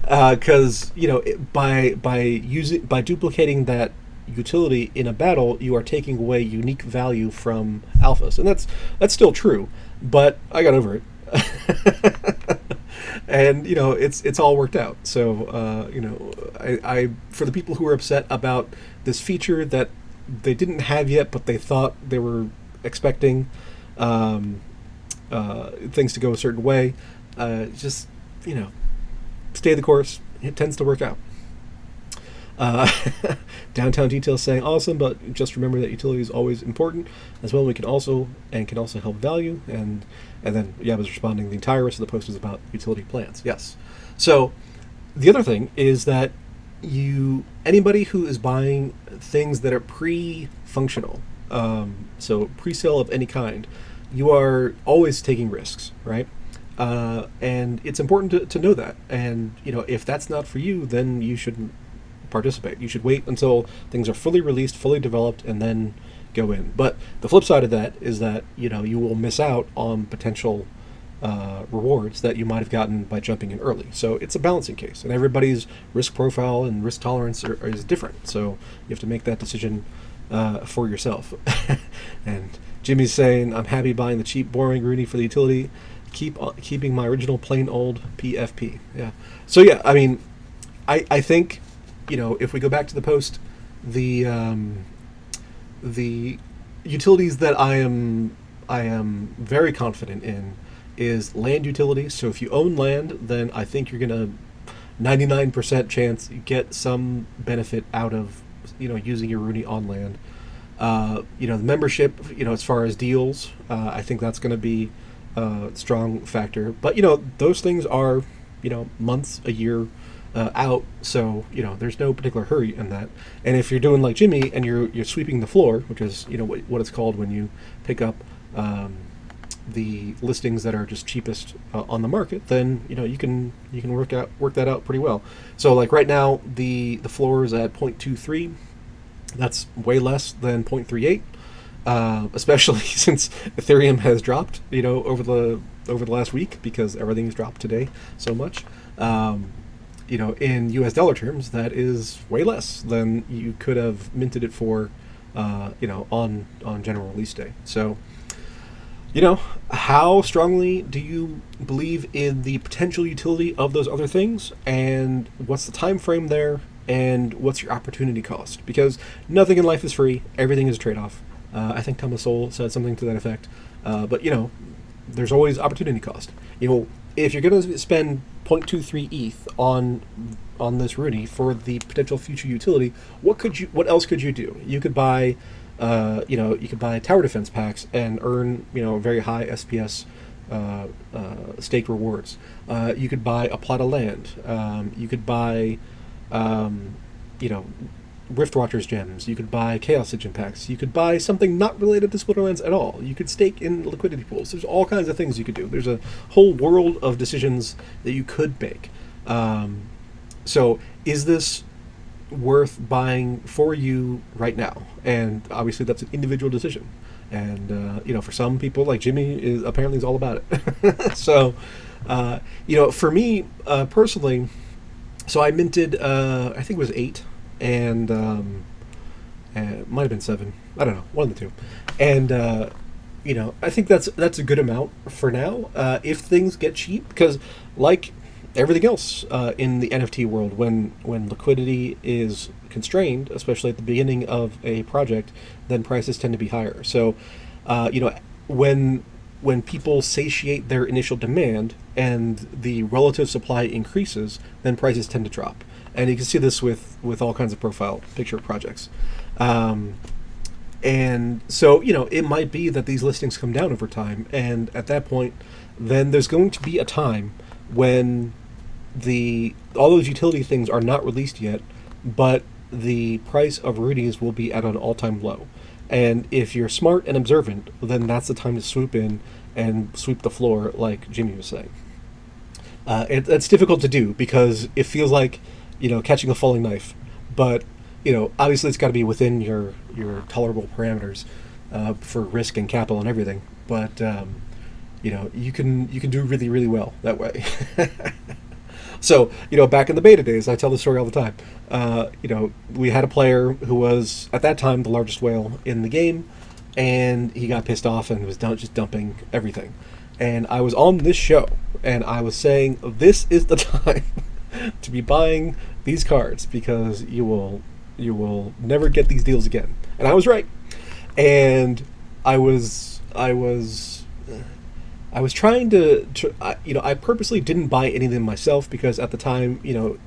Speaker 1: because by duplicating that utility in a battle, you are taking away unique value from alphas, and that's still true. But I got over it. And it's all worked out. So I for the people who are upset about this feature that they didn't have yet, but they thought they were expecting things to go a certain way, just stay the course. It tends to work out. Downtown Details saying awesome, but just remember that utility is always important as well. We can also help value, and then Yabba's responding. The entire rest of the post is about utility plans. Yes. So the other thing is that anybody who is buying things that are pre-functional, so pre-sale of any kind, you are always taking risks, right? And it's important to know that. And if that's not for you, then you shouldn't participate. You should wait until things are fully released, fully developed, and then go in. But the flip side of that is that you will miss out on potential rewards that you might have gotten by jumping in early. So it's a balancing case, and everybody's risk profile and risk tolerance is different. So you have to make that decision for yourself. And Jimmy's saying, "I'm happy buying the cheap, boring Runi for the utility. Keeping my original plain old PFP." Yeah. So yeah, I mean, I think if we go back to the post, the utilities that I am very confident in is land utility. So if you own land, then I think you're gonna 99% chance you get some benefit out of using your Runi on land. The membership, as far as deals, I think that's going to be a strong factor. But those things are months, a year out. So there's no particular hurry in that. And if you're doing like Jimmy and you're sweeping the floor, which is what it's called when you pick up the listings that are just cheapest on the market, then you can work that out pretty well. So like right now the floor is at 0.23. That's way less than 0.38. Especially since Ethereum has dropped, over the last week, because everything's dropped today so much. In US dollar terms, that is way less than you could have minted it for, on general release day. So, how strongly do you believe in the potential utility of those other things, and what's the time frame there, and what's your opportunity cost? Because nothing in life is free; everything is a trade-off. I think Thomas Sowell said something to that effect. But there's always opportunity cost. If you're going to spend 0.23 ETH on this Runi for the potential future utility, what else could you do? You could buy, tower defense packs and earn, very high SPS stake rewards. You could buy a plot of land. You could buy, Riftwatcher's gems. You could buy Chaos Engine packs. You could buy something not related to Splinterlands at all. You could stake in liquidity pools. There's all kinds of things you could do. There's a whole world of decisions that you could make. So is this worth buying for you right now? And obviously that's an individual decision. And, for some people, like Jimmy, is all about it. So, for me, personally, so I minted, I think it was 8. And it might have been 7. I don't know, one of the two. And I think that's a good amount for now. If things get cheap, because like everything else in the NFT world, when liquidity is constrained, especially at the beginning of a project, then prices tend to be higher. So when people satiate their initial demand and the relative supply increases, then prices tend to drop. And you can see this with all kinds of profile picture projects. And so, it might be that these listings come down over time. And at that point, then there's going to be a time when all those utility things are not released yet, but the price of Runis will be at an all-time low. And if you're smart and observant, then that's the time to swoop in and sweep the floor, like Jimmy was saying. It's difficult to do because it feels like catching a falling knife, but obviously it's got to be within your tolerable parameters for risk and capital and everything. But you can do really, really well that way. So back in the beta days, I tell the story all the time. We had a player who was at that time the largest whale in the game, and he got pissed off and was just dumping everything. And I was on this show, and I was saying, this is the time to be buying these cards, because you will never get these deals again. And I was right. And I was trying to I purposely didn't buy any of them myself, because at the time,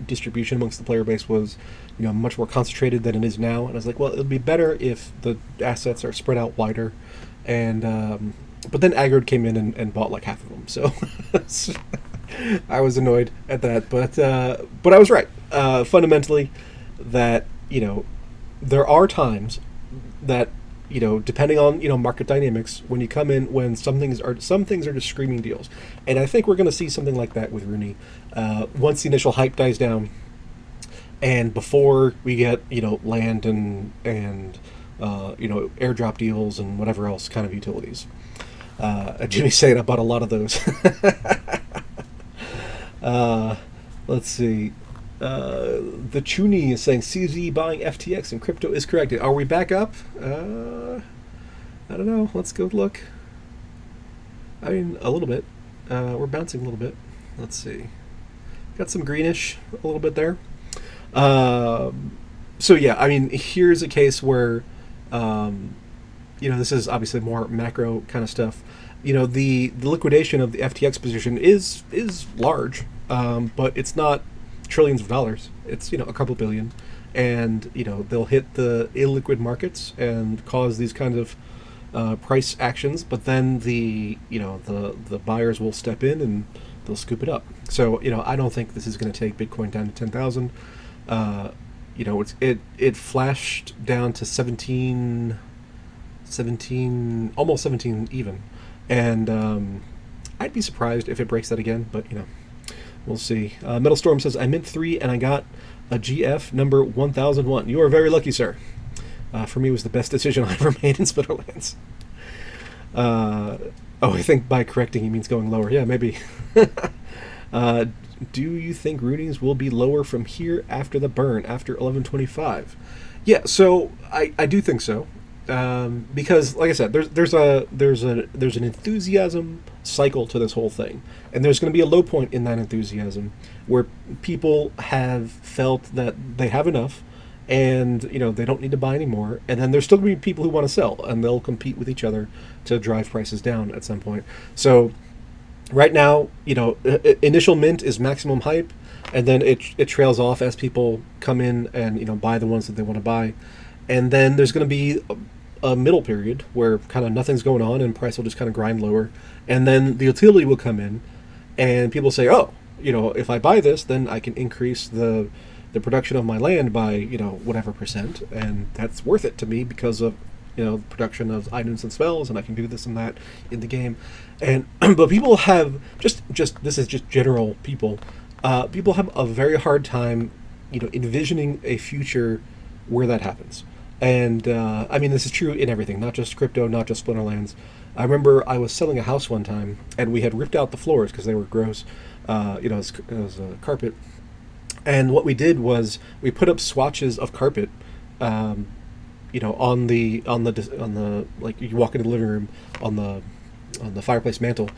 Speaker 1: distribution amongst the player base was, much more concentrated than it is now. And I was like, well, it'd be better if the assets are spread out wider. And but then Aggro came in and bought like half of them. So I was annoyed at that, but I was right. Fundamentally, that there are times that depending on market dynamics, when you come in when some things are just screaming deals, and I think we're going to see something like that with Runi once the initial hype dies down, and before we get land and airdrop deals and whatever else kind of utilities. Jimmy's saying I bought a lot of those. Let's see. The Chuni is saying CZ buying FTX and crypto is correct. Are we back up? I don't know. Let's go look. I mean, a little bit. We're bouncing a little bit. Let's see. Got some greenish a little bit there. So yeah, I mean, here's a case where, this is obviously more macro kind of stuff. The liquidation of the FTX position is large, but it's not trillions of dollars. It's a couple billion, and they'll hit the illiquid markets and cause these kinds of price actions. But then the buyers will step in and they'll scoop it up. So I don't think this is going to take Bitcoin down to 10,000. It flashed down to 17, almost 17 even, and I'd be surprised if it breaks that again. But we'll see. Metal Storm says, I mint 3 and I got a GF number 1001. You are very lucky, sir. For me, it was the best decision I ever made in Splinterlands. I think by correcting he means going lower. Yeah, maybe. Do you think Runi's will be lower from here after the burn, after 1125? Yeah, so I do think so. Because, like I said, there's an enthusiasm cycle to this whole thing, and there's going to be a low point in that enthusiasm where people have felt that they have enough, and they don't need to buy anymore. And then there's still going to be people who want to sell, and they'll compete with each other to drive prices down at some point. So right now, initial mint is maximum hype, and then it trails off as people come in and buy the ones that they want to buy, and then there's going to be a middle period where kind of nothing's going on and price will just kind of grind lower, and then the utility will come in, and people say, oh, if I buy this, then I can increase the production of my land by whatever percent, and that's worth it to me because of the production of items and spells, and I can do this and that in the game. And but people have just this is just general people. People have a very hard time envisioning a future where that happens. And I mean, this is true in everything, not just crypto, not just Splinterlands. I remember I was selling a house one time, and we had ripped out the floors because they were gross. It was a carpet, and what we did was we put up swatches of carpet, on the like you walk into the living room on the fireplace mantle,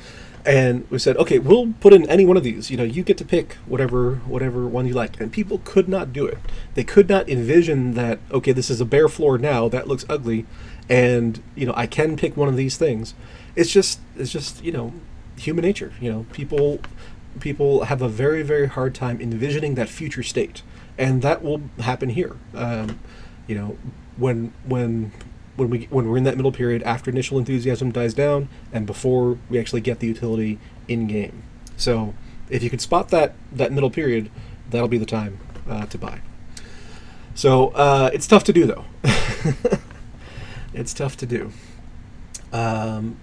Speaker 1: and we said, okay, we'll put in any one of these. You get to pick whatever one you like. And people could not do it. They could not envision that, okay, this is a bare floor now, that looks ugly, and I can pick one of these things. It's just human nature. People have a very, very hard time envisioning that future state, and that will happen here. When we're in that middle period after initial enthusiasm dies down and before we actually get the utility in game. So if you could spot that middle period, that'll be the time to buy. So it's tough to do, though. It's tough to do. But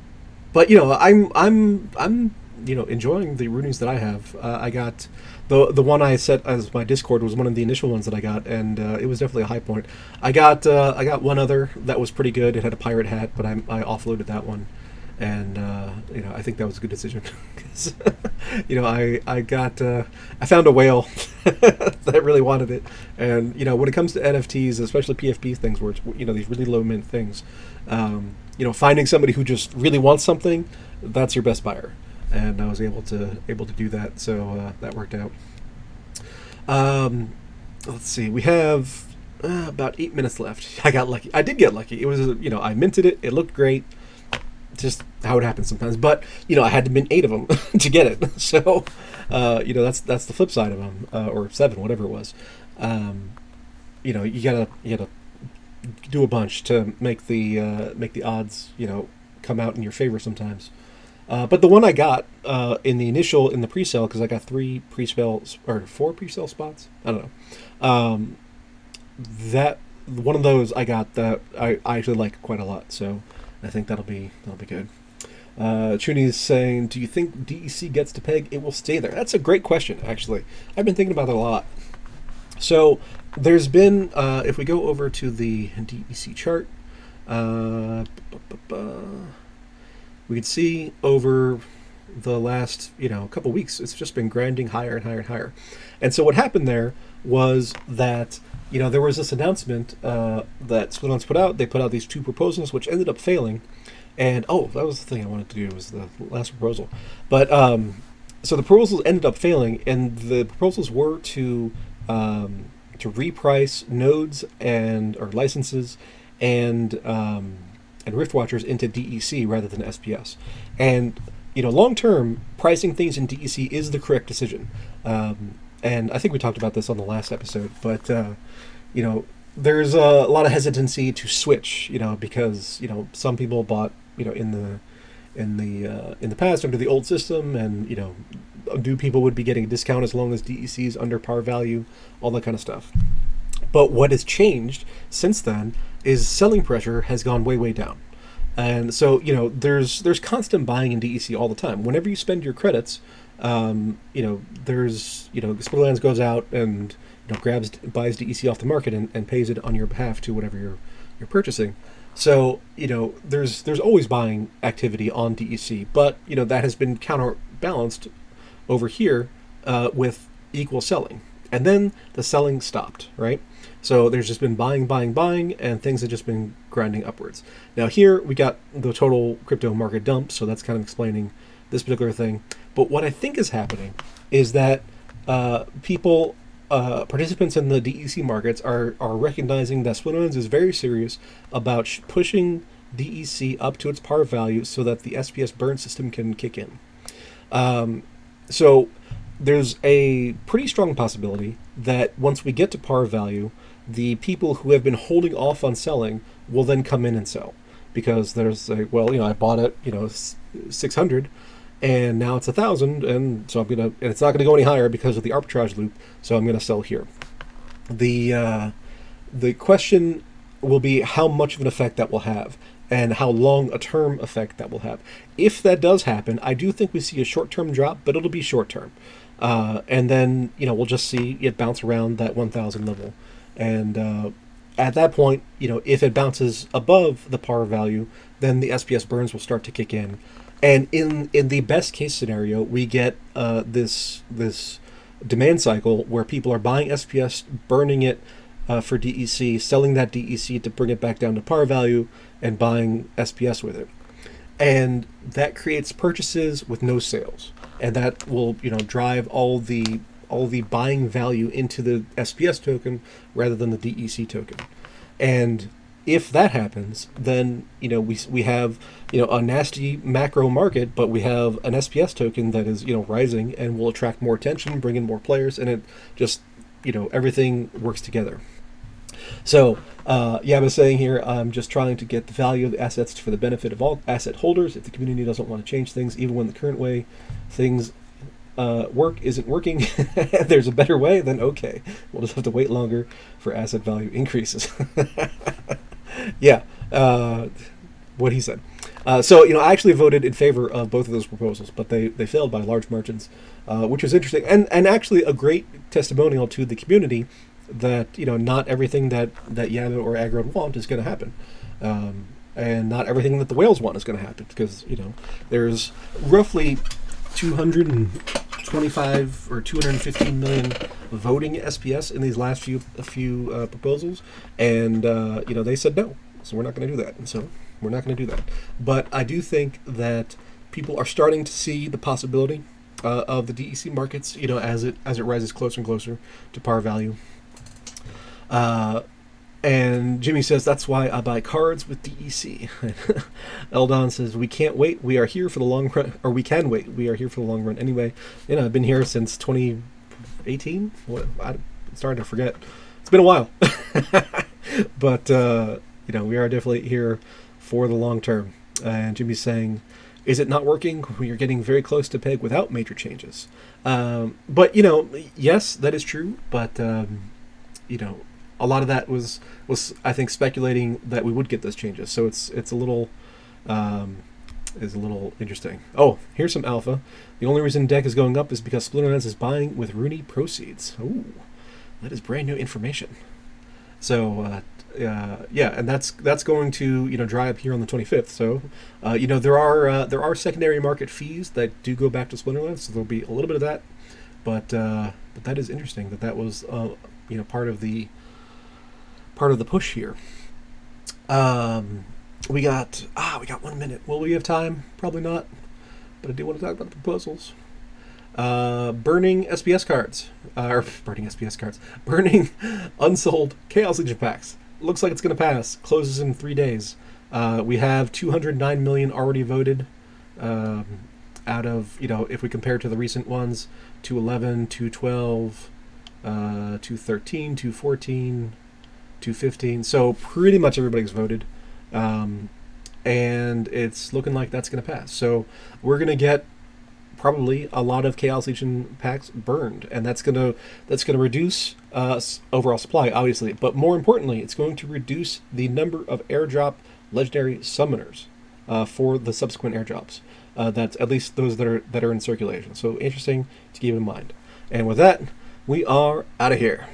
Speaker 1: I'm enjoying the Runis that I have. I got the one I set as my Discord was one of the initial ones that I got, and it was definitely a high point. I got one other that was pretty good. It had a pirate hat, but I offloaded that one, and I think that was a good decision because I found a whale that really wanted it, and when it comes to NFTs, especially PFP things where it's these really low mint things, finding somebody who just really wants something, that's your best buyer. And I was able to do that, so that worked out. Let's see, we have about 8 minutes left. I got lucky. I did get lucky. It was I minted it. It looked great. Just how it happens sometimes. But I had to mint 8 of them to get it. So that's the flip side of them, or 7, whatever it was. You gotta do a bunch to make the odds come out in your favor sometimes. But the one I got in the pre-sale, because I got 3 pre-sales or 4 pre-sale spots, I don't know. That one of those I got that I actually like quite a lot, so I think that'll be good. Chuni's saying, do you think DEC gets to peg? It will stay there. That's a great question, actually. I've been thinking about that a lot. So there's been, if we go over to the DEC chart, we can see over the last, couple weeks, it's just been grinding higher and higher and higher. And so what happened there was that, there was this announcement that Splinterlands put out. They put out these 2 proposals, which ended up failing. And, that was the thing I wanted to do, was the last proposal. But, so the proposals ended up failing, and the proposals were to reprice nodes or licenses and Rift Watchers into DEC rather than SPS. And long term, pricing things in DEC is the correct decision. And I think we talked about this on the last episode, but there's a lot of hesitancy to switch, because some people bought in in the past under the old system, and new people would be getting a discount as long as DEC is under par value, all that kind of stuff. But what has changed since then is selling pressure has gone way down. And so, there's constant buying in DEC all the time. Whenever you spend your credits, Splinterlands goes out and buys DEC off the market and pays it on your behalf to whatever you're purchasing. So, there's always buying activity on DEC, but that has been counterbalanced over here with equal selling. And then the selling stopped, right? So there's just been buying, and things have just been grinding upwards. Now here we got the total crypto market dump, so that's kind of explaining this particular thing. But what I think is happening is that participants in the DEC markets are recognizing that Splinterlands is very serious about pushing DEC up to its par value so that the SPS burn system can kick in. So there's a pretty strong possibility that once we get to par value, the people who have been holding off on selling will then come in and sell, because there's I bought it 600 and now it's 1,000, and so and it's not gonna go any higher because of the arbitrage loop, so I'm gonna sell here. The question will be how much of an effect that will have and how long a term effect that will have. If that does happen, I do think we see a short-term drop, but it'll be short-term. And then, we'll just see it bounce around that 1,000 level. And at that point, if it bounces above the par value, then the SPS burns will start to kick in. And in the best case scenario, we get this demand cycle where people are buying SPS, burning it for DEC, selling that DEC to bring it back down to par value, and buying SPS with it. And that creates purchases with no sales. And that will, drive all the buying value into the SPS token rather than the DEC token. And if that happens, then we have a nasty macro market, but we have an SPS token that is rising and will attract more attention, bring in more players, and it just everything works together. So I was saying here, I'm just trying to get the value of the assets for the benefit of all asset holders. If the community doesn't want to change things, even when the current way things work isn't working, there's a better way, then okay, we'll just have to wait longer for asset value increases. What he said. So I actually voted in favor of both of those proposals, but they failed by large margins, which was interesting and actually a great testimonial to the community that not everything that Yabba or Agrod want is going to happen, and not everything that the whales want is going to happen, because there's roughly 225 or 215 million voting SPS in these last few proposals, and they said no, so we're not going to do that, and so we're not going to do that. But I do think that people are starting to see the possibility of the DEC markets, as it rises closer and closer to par value. And Jimmy says, that's why I buy cards with DEC. Eldon says, we can't wait. We are here for the long run, or we can wait. We are here for the long run. Anyway, I've been here since 2018. I'm starting to forget. It's been a while. But, we are definitely here for the long term. And Jimmy's saying, is it not working? We are getting very close to peg without major changes. But, yes, that is true. But, a lot of that was I think speculating that we would get those changes. So it's a little interesting. Oh, here's some alpha. The only reason deck is going up is because Splinterlands is buying with Runi proceeds. Ooh, that is brand new information. So and that's going to dry up here on the 25th. So there are secondary market fees that do go back to Splinterlands. So there'll be a little bit of that, but that is interesting that was part of the push here. We got 1 minute. Will we have time? Probably not. But I do want to talk about the proposals. Burning SPS cards. Burning unsold Chaos Legion packs. Looks like it's going to pass. Closes in 3 days. We have 209 million already voted. Out of, if we compare to the recent ones, 211, 212, 213, 214, 215. So pretty much everybody's voted. and it's looking like that's going to pass. So we're going to get probably a lot of Chaos Legion packs burned, and that's gonna reduce overall supply, obviously. But more importantly, it's going to reduce the number of airdrop legendary summoners for the subsequent airdrops. That's at least those that are in circulation. So interesting to keep in mind. And with that, we are out of here.